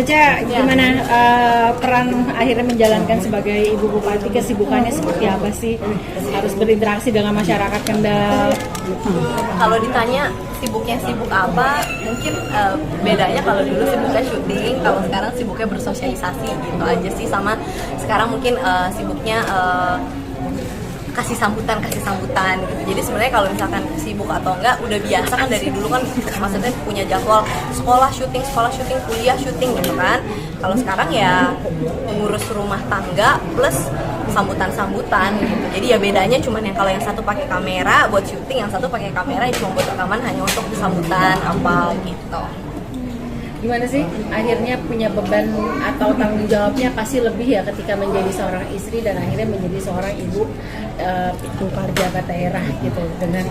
Caca, gimana peran akhirnya menjalankan sebagai Ibu Bupati, kesibukannya seperti apa sih? Harus berinteraksi dengan masyarakat Kendal. Kalau ditanya sibuknya sibuk apa, mungkin bedanya kalau dulu sibuknya syuting, kalau sekarang sibuknya bersosialisasi gitu aja sih. Sama sekarang mungkin sibuknya kasih sambutan gitu. Jadi sebenarnya kalau misalkan sibuk atau enggak udah biasa kan dari dulu kan, maksudnya punya jadwal sekolah syuting, kuliah syuting gitu kan. Kalau sekarang ya mengurus rumah tangga plus sambutan gitu. Jadi ya bedanya cuman yang kalau yang satu pakai kamera buat syuting, yang satu pakai kamera cuma buat rekaman hanya untuk sambutan apa gitu. Gimana sih akhirnya punya beban atau tanggung jawabnya pasti lebih ya ketika menjadi seorang istri dan akhirnya menjadi seorang ibu pejabat daerah gitu, dengan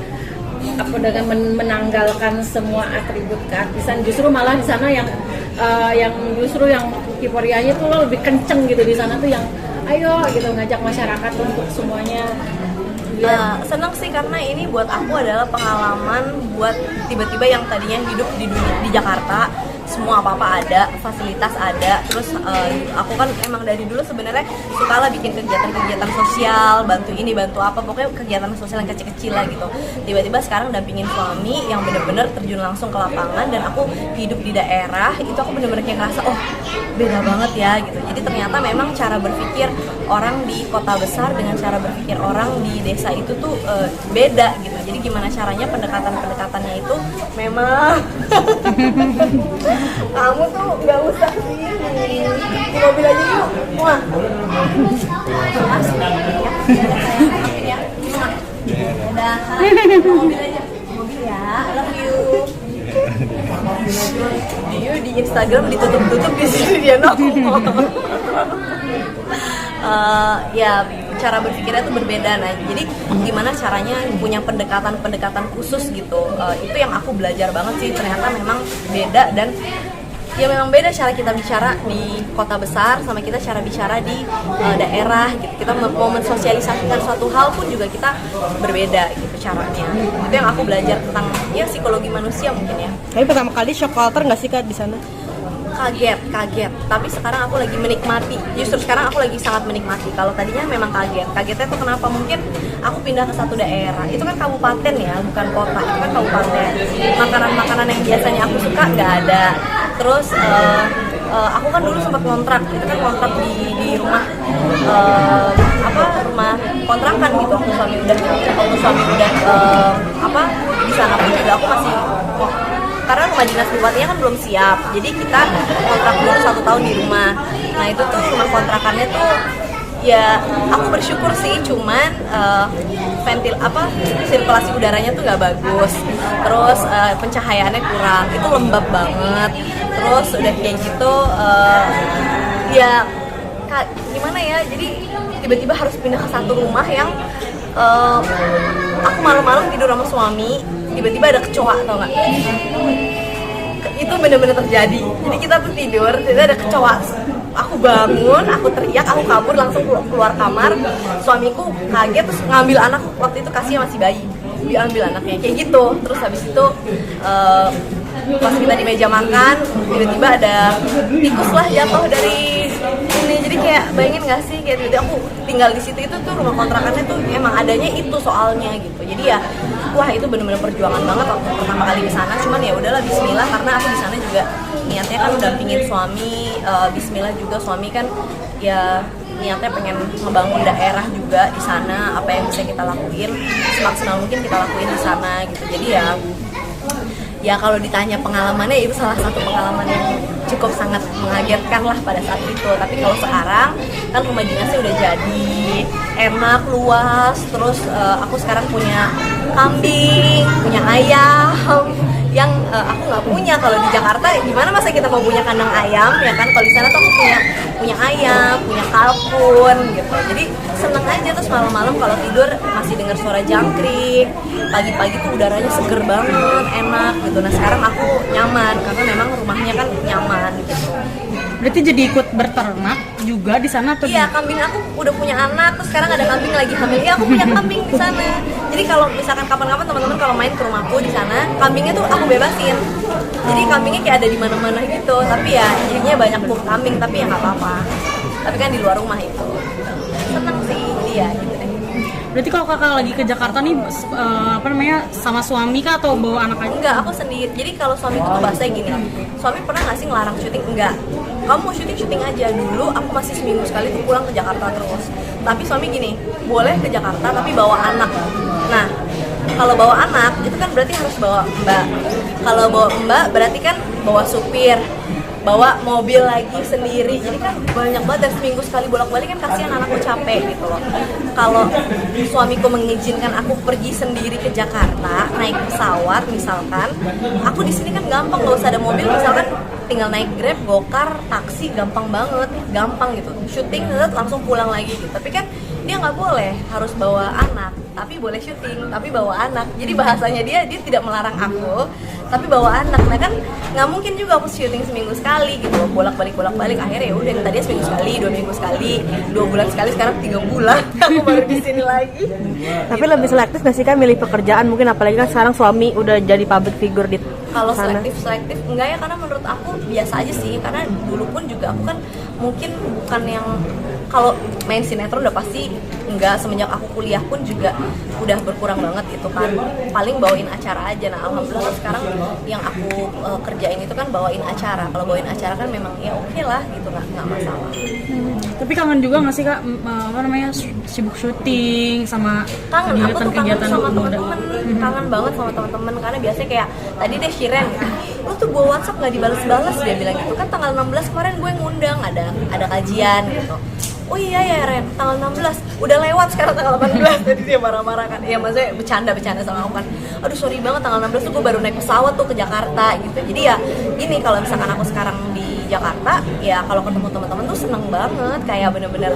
menanggalkan semua atribut keartisan. Justru malah di sana yang euforianya tuh lebih kenceng gitu di sana tuh, yang ayo gitu ngajak masyarakat untuk semuanya. Senang sih karena ini buat aku adalah pengalaman buat tiba-tiba yang tadinya hidup di Jakarta, semua apa-apa ada, fasilitas ada, terus aku kan emang dari dulu sebenarnya suka lah bikin kegiatan-kegiatan sosial, bantu ini, bantu apa, pokoknya kegiatan sosial yang kecil-kecil lah gitu. Tiba-tiba sekarang dampingin suami yang bener-bener terjun langsung ke lapangan, dan aku hidup di daerah, itu aku bener-bener kayak ngerasa, oh beda banget ya gitu. Jadi ternyata memang cara berpikir orang di kota besar dengan cara berpikir orang di desa itu tuh beda gitu. Jadi gimana caranya pendekatannya itu memang kamu tuh nggak usah sini di mobil aja yuk. Wah, ya. Udah, mobil aja, mobil ya. Love you. Dia di Instagram ditutup di sini dia nongol. Ya cara berpikirnya tuh berbeda. Nah, jadi gimana caranya punya pendekatan khusus gitu. Itu yang aku belajar banget sih, ternyata memang beda. Dan ya memang beda cara kita bicara di kota besar sama kita cara bicara di daerah gitu. Kita mau mensosialisasikan suatu hal pun juga kita berbeda gitu caranya. Itu yang aku belajar tentang ya psikologi manusia mungkin ya. Tapi pertama kali shock culture nggak sih Kak di sana? Kaget, tapi sekarang aku lagi menikmati. Justru sekarang aku lagi sangat menikmati. Kalau tadinya memang kagetnya tuh kenapa? Mungkin aku pindah ke satu daerah, itu kan kabupaten ya, bukan kota, itu kan kabupaten. Makanan yang biasanya aku suka nggak ada. Terus aku kan dulu sempat kontrak, itu kan kontrak di rumah rumah kontrakan gitu. Waktu suami udah di sana pun juga aku masih karena rumah dinas bupatinya kan belum siap, jadi kita kontrak dulu 1 tahun di rumah. Nah itu tuh rumah kontrakannya tuh ya aku bersyukur sih, cuman sirkulasi udaranya tuh nggak bagus, terus pencahayaannya kurang, itu lembab banget. Terus udah kayak gitu ya gimana ya, jadi tiba-tiba harus pindah ke satu rumah yang aku malam-malam tidur sama suami, tiba-tiba ada kecoa, tau gak? Itu bener-bener terjadi. Jadi kita tuh tidur, tiba-tiba ada kecoa. Aku bangun, aku teriak, aku kabur langsung keluar kamar. Suamiku kaget, terus ngambil anak, waktu itu kasihnya masih bayi, dia ambil anaknya, kayak gitu. Terus habis itu pas kita di meja makan, tiba-tiba ada tikus lah jatuh dari ini. Jadi kayak bayangin nggak sih, kayak tiba-tiba aku tinggal di situ, itu tuh rumah kontrakannya tuh emang adanya itu soalnya gitu. Jadi ya wah itu benar-benar perjuangan banget waktu pertama kali di sana. Cuman ya udahlah, bismillah, karena aku di sana juga niatnya kan dampingin suami. Bismillah juga, suami kan ya niatnya pengen ngebangun daerah juga di sana. Apa yang bisa kita lakuin semaksimal mungkin kita lakuin di sana gitu. Jadi ya kalau ditanya pengalamannya, itu salah satu pengalaman yang cukup sangat mengagetkan lah pada saat itu. Tapi kalau sekarang kan rumah dinasnya udah jadi enak, luas. Terus aku sekarang punya kambing, punya ayam yang aku nggak punya. Kalau di Jakarta gimana masa kita mau punya kandang ayam ya kan? Kalau di sana tuh aku punya ayam, punya kalkun gitu. Jadi seneng aja. Terus malam-malam kalau tidur masih dengar suara jangkrik, pagi-pagi tuh udaranya seger banget, enak gitu. Nah sekarang aku nyaman karena memang rumahnya kan nyaman gitu. Berarti jadi ikut berternak juga di sana tuh? Iya, kambing aku udah punya anak, terus sekarang ada kambing lagi hamil. Iya, aku punya kambing di sana. Jadi kalau misalkan kapan-kapan teman-teman kalau main ke rumahku di sana, kambingnya tuh aku bebasin. Jadi kambingnya kayak ada di mana-mana gitu, tapi ya jadinya banyak buk kambing, tapi ya nggak apa-apa. Tapi kan di luar rumah itu seneng sih dia gitu deh. Berarti kalau kakak lagi ke Jakarta nih, sama suami kah atau bawa anak aja? Enggak, aku sendiri. Jadi kalau suami itu bahasanya gini, suami pernah nggak sih ngelarang syuting? Enggak, kamu mau syuting aja. Dulu aku masih seminggu sekali tuh pulang ke Jakarta terus. Tapi suami gini, boleh ke Jakarta tapi bawa anak. Nah, kalau bawa anak itu kan berarti harus bawa mbak. Kalau bawa mbak berarti kan bawa supir, bawa mobil lagi sendiri. Jadi kan banyak banget, dan seminggu sekali bolak-balik kan kasihan anakku capek gitu loh. Kalau suamiku mengizinkan aku pergi sendiri ke Jakarta naik pesawat misalkan, aku di sini kan gampang, nggak usah ada mobil, misalkan tinggal naik Grab, Gokar, taksi, gampang banget, gampang gitu. Syuting langsung pulang lagi gitu. Tapi kan dia nggak boleh harus bawa anak, tapi boleh syuting tapi bawa anak. Jadi bahasanya dia tidak melarang aku tapi bawa anak. Nah kan nggak mungkin juga aku syuting seminggu sekali gitu, bolak-balik akhirnya ya udah, tadinya seminggu sekali, 2 minggu sekali, 2 bulan sekali, sekarang 3 bulan aku baru di sini lagi. Tapi lebih selektif nggak sih kan milih pekerjaan, mungkin apalagi kan sekarang suami udah jadi public figure di Kalau sana. selektif enggak ya, karena menurut aku biasa aja sih. Karena dulu pun juga aku kan mungkin bukan yang, kalau main sinetron udah pasti enggak, semenjak aku kuliah pun juga udah berkurang banget itu kan, paling bawain acara aja. Nah alhamdulillah sekarang yang aku kerjain itu kan bawain acara. Kalau bawain acara kan memang ya oke lah gitu, nggak masalah. Tapi kangen juga nggak sih kak, sibuk syuting sama Kangen, aku tuh kangen kegiatan sama muda? temen-temen, kangen banget sama temen-temen. Karena biasanya kayak tadi deh Shiren, lu tuh gue WhatsApp nggak dibales-bales, dia bilang gitu kan. Tanggal 16 kemarin gue ngundang, ada kajian gitu. Oh iya ya Ren, tanggal 16 udah lewat, sekarang tanggal 18. Jadi dia marah-marah kan, ya maksudnya bercanda sama aku kan. Aduh sorry banget, tanggal 16 tuh gue baru naik pesawat tuh ke Jakarta gitu. Jadi ya gini, kalau misalkan aku sekarang di Jakarta, ya kalau ketemu teman-teman tuh seneng banget, kayak bener-bener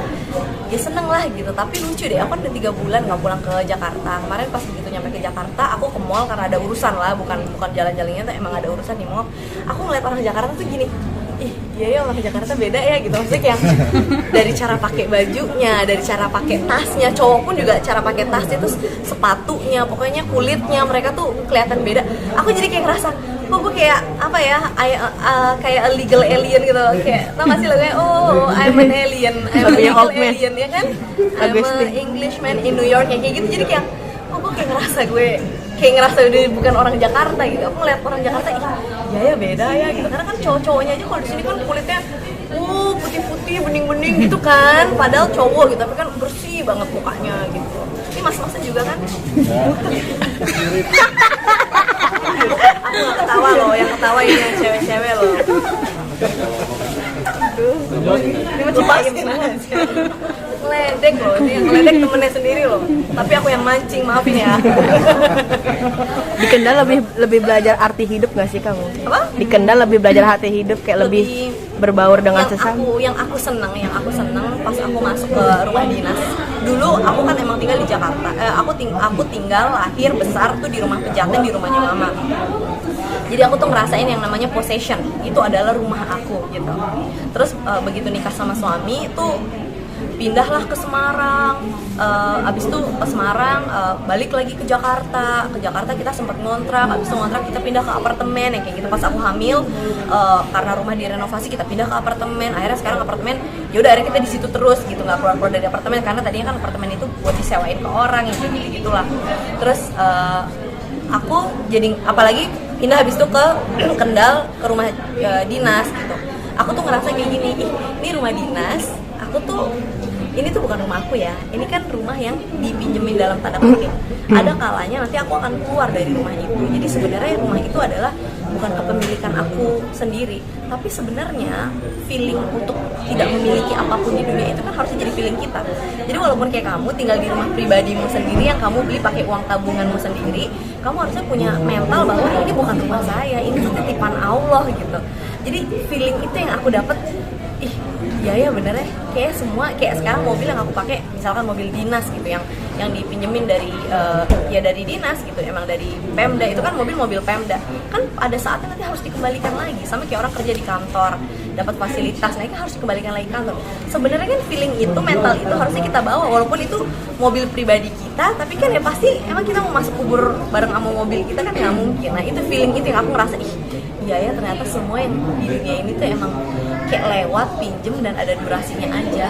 ya seneng lah gitu. Tapi lucu deh, aku kan udah 3 bulan nggak pulang ke Jakarta. Kemarin pas begitu nyampe ke Jakarta, aku ke mall karena ada urusan lah, bukan jalan-jalannya tuh emang ada urusan di mall. Aku ngeliat orang Jakarta tuh gini, ih iya ya orang Jakarta beda ya gitu. Maksudnya kayak dari cara pakai bajunya, dari cara pakai tasnya, cowok pun juga cara pakai tasnya, terus sepatunya, pokoknya kulitnya mereka tuh kelihatan beda. Aku jadi kayak ngerasa, kok gue kayak apa ya, kayak a legal alien gitu. Kayak tau gak sih lagunya, oh I'm an alien, I'm a legal alien ya kan, I'm a Englishman in New York, kayak gitu. Jadi kayak kok gue kayak ngerasa udah bukan orang Jakarta gitu. Aku ngeliat orang Jakarta, ih ya beda ya gitu. Karena kan cowok-cowoknya aja kalau di sini kan kulitnya putih-putih, bening-bening gitu kan. Padahal cowok gitu, tapi kan bersih banget mukanya gitu. Ini mas-masnya juga kan. Aku gak ketawa loh, yang ketawa ini yang cewek-cewek loh. Ini mah cipain aja. Ngeledek loh, ini yang ngeledek temennya sendiri loh. Tapi aku yang mancing, maafin ya. Di Kendal lebih belajar arti hidup nggak sih kamu? Apa? Di Kendal lebih belajar arti hidup, kayak lebih berbaur dengan sesama. Yang aku seneng pas aku masuk ke rumah dinas. Dulu aku kan emang tinggal di Jakarta. Aku tinggal lahir besar tuh di rumah Pejaten, di rumahnya mama. Jadi aku tuh ngerasain yang namanya possession, itu adalah rumah aku gitu. Terus begitu nikah sama suami tuh pindahlah ke Semarang. Abis itu ke Semarang, balik lagi ke Jakarta. Ke Jakarta kita sempat ngontrak. Abis itu ngontrak kita pindah ke apartemen yang kayak gitu. Pas aku hamil, karena rumah direnovasi kita pindah ke apartemen. Akhirnya sekarang apartemen, yaudah akhirnya kita di situ terus gitu, nggak keluar dari apartemen karena tadinya kan apartemen itu buat disewain ke orang yang gitu gitulah. Terus aku jadi apalagi pindah habis itu ke Kendal, ke rumah dinas gitu. Aku tuh ngerasa kayak gini, ini rumah dinas, aku tuh ini tuh bukan rumah aku ya, ini kan rumah yang dipinjemin dalam tanda kutip. Ada kalanya nanti aku akan keluar dari rumah itu. Jadi sebenarnya rumah itu adalah bukan kepemilikan aku sendiri, tapi sebenarnya feeling untuk tidak memiliki apapun di dunia itu kan harusnya jadi feeling kita. Jadi walaupun kayak kamu tinggal di rumah pribadimu sendiri yang kamu beli pakai uang tabunganmu sendiri, kamu harusnya punya mental bahwa ini bukan rumah saya, ini tuh titipan Allah gitu. Jadi feeling itu yang aku dapat, ya bener ya, kayak sekarang mobil yang aku pakai misalkan mobil dinas gitu, yang dipinjemin dari dari dinas gitu, emang dari Pemda, itu kan mobil Pemda kan pada saatnya nanti harus dikembalikan lagi, sama kayak orang kerja di kantor dapat fasilitas, nah itu harus dikembalikan lagi ke kantor. Sebenarnya kan feeling itu, mental itu harusnya kita bawa, walaupun itu mobil pribadi kita, tapi kan ya pasti emang kita mau masuk kubur bareng sama mobil kita kan nggak mungkin. Nah itu feeling itu yang aku ngerasa, biaya, ternyata semua yang di dunia ini tuh emang kayak lewat, pinjem, dan ada durasinya aja.